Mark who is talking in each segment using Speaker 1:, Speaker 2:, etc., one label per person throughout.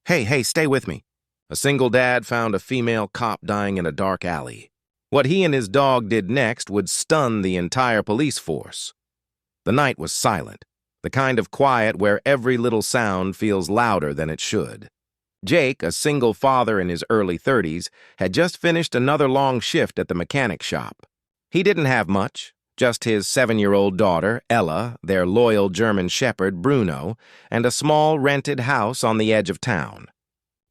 Speaker 1: Hey, stay with me. A single dad found a female cop dying in a dark alley. What he and his dog did next would stun the entire police force. The night was silent, the kind of quiet where every little sound feels louder than it should. Jake, a single father in his early 30s, had just finished another long shift at the mechanic shop. He didn't have much, just his 7-year-old daughter, Ella, their loyal German shepherd, Bruno, and a small rented house on the edge of town.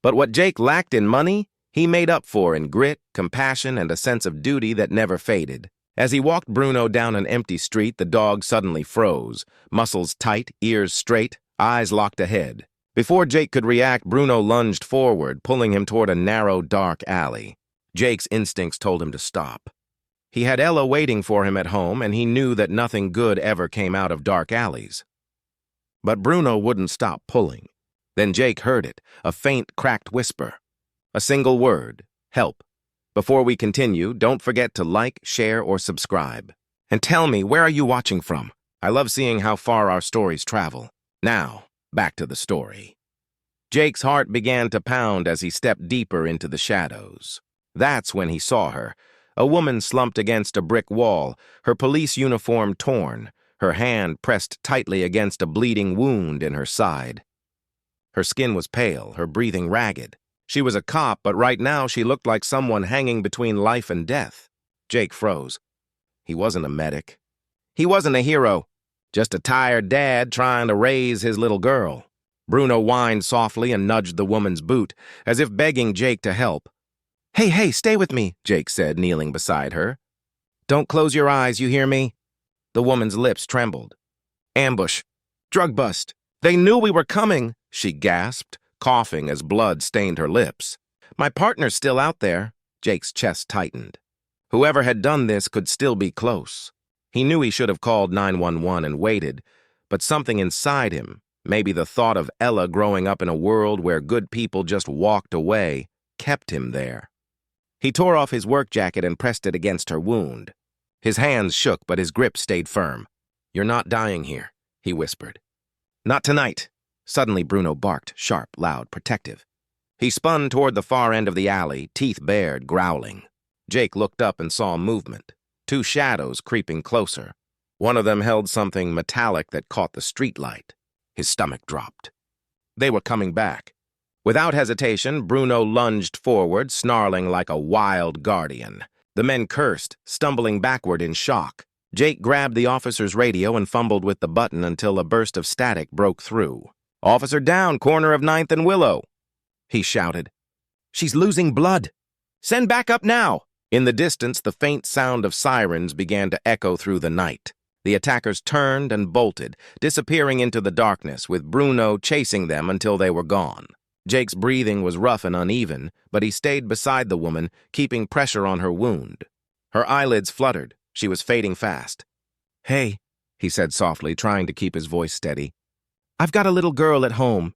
Speaker 1: But what Jake lacked in money, he made up for in grit, compassion, and a sense of duty that never faded. As he walked Bruno down an empty street, the dog suddenly froze, muscles tight, ears straight, eyes locked ahead. Before Jake could react, Bruno lunged forward, pulling him toward a narrow, dark alley. Jake's instincts told him to stop. He had Ella waiting for him at home, and he knew that nothing good ever came out of dark alleys. But Bruno wouldn't stop pulling. Then Jake heard it, a faint, cracked whisper. A single word, help. Before we continue, don't forget to like, share, or subscribe. And tell me, where are you watching from? I love seeing how far our stories travel. Now, back to the story. Jake's heart began to pound as he stepped deeper into the shadows. That's when he saw her. A woman slumped against a brick wall, her police uniform torn, her hand pressed tightly against a bleeding wound in her side. Her skin was pale, her breathing ragged. She was a cop, but right now she looked like someone hanging between life and death. Jake froze. He wasn't a medic. He wasn't a hero. Just a tired dad trying to raise his little girl. Bruno whined softly and nudged the woman's boot, as if begging Jake to help. Hey, stay with me, Jake said, kneeling beside her. Don't close your eyes, you hear me? The woman's lips trembled. Ambush. Drug bust. They knew we were coming, she gasped, coughing as blood stained her lips. My partner's still out there. Jake's chest tightened. Whoever had done this could still be close. He knew he should have called 911 and waited, but something inside him, maybe the thought of Ella growing up in a world where good people just walked away, kept him there. He tore off his work jacket and pressed it against her wound. His hands shook, but his grip stayed firm. You're not dying here, he whispered. Not tonight. Suddenly Bruno barked, sharp, loud, protective. He spun toward the far end of the alley, teeth bared, growling. Jake looked up and saw movement. 2 shadows creeping closer. One of them held something metallic that caught the streetlight. His stomach dropped. They were coming back. Without hesitation, Bruno lunged forward, snarling like a wild guardian. The men cursed, stumbling backward in shock. Jake grabbed the officer's radio and fumbled with the button until a burst of static broke through. Officer down, corner of 9th and Willow, he shouted. She's losing blood. Send backup now. In the distance, the faint sound of sirens began to echo through the night. The attackers turned and bolted, disappearing into the darkness, with Bruno chasing them until they were gone. Jake's breathing was rough and uneven, but he stayed beside the woman, keeping pressure on her wound. Her eyelids fluttered. She was fading fast. Hey, he said softly, trying to keep his voice steady. I've got a little girl at home.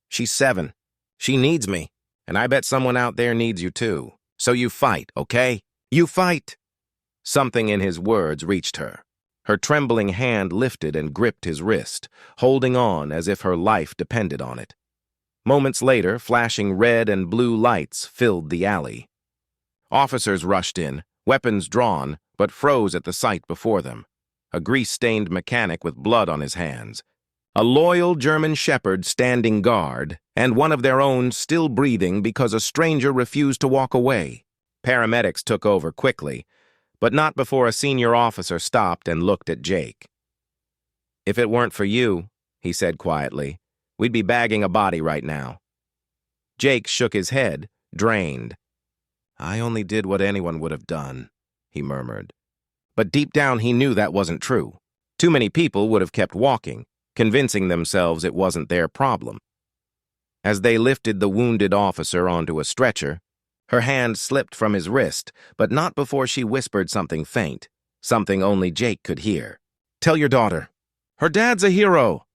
Speaker 1: She's 7. She needs me, and I bet someone out there needs you too. So you fight, okay? You fight! Something in his words reached her. Her trembling hand lifted and gripped his wrist, holding on as if her life depended on it. Moments later, flashing red and blue lights filled the alley. Officers rushed in, weapons drawn, but froze at the sight before them. A grease-stained mechanic with blood on his hands. A loyal German shepherd standing guard, and one of their own still breathing because a stranger refused to walk away. Paramedics took over quickly, but not before a senior officer stopped and looked at Jake. If it weren't for you, he said quietly, we'd be bagging a body right now. Jake shook his head, drained. I only did what anyone would have done, he murmured. But deep down he knew that wasn't true. Too many people would have kept walking, convincing themselves it wasn't their problem. As they lifted the wounded officer onto a stretcher, her hand slipped from his wrist, but not before she whispered something faint, something only Jake could hear. Tell your daughter. Her dad's a hero.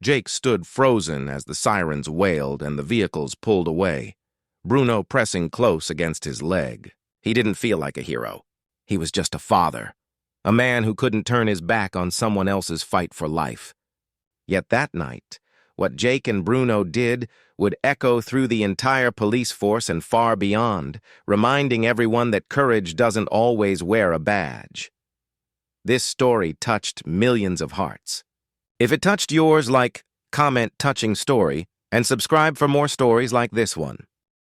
Speaker 1: Jake stood frozen as the sirens wailed and the vehicles pulled away, Bruno pressing close against his leg. He didn't feel like a hero. He was just a father, a man who couldn't turn his back on someone else's fight for life. Yet that night, what Jake and Bruno did would echo through the entire police force and far beyond, reminding everyone that courage doesn't always wear a badge. This story touched millions of hearts. If it touched yours, comment touching story and subscribe for more stories like this one.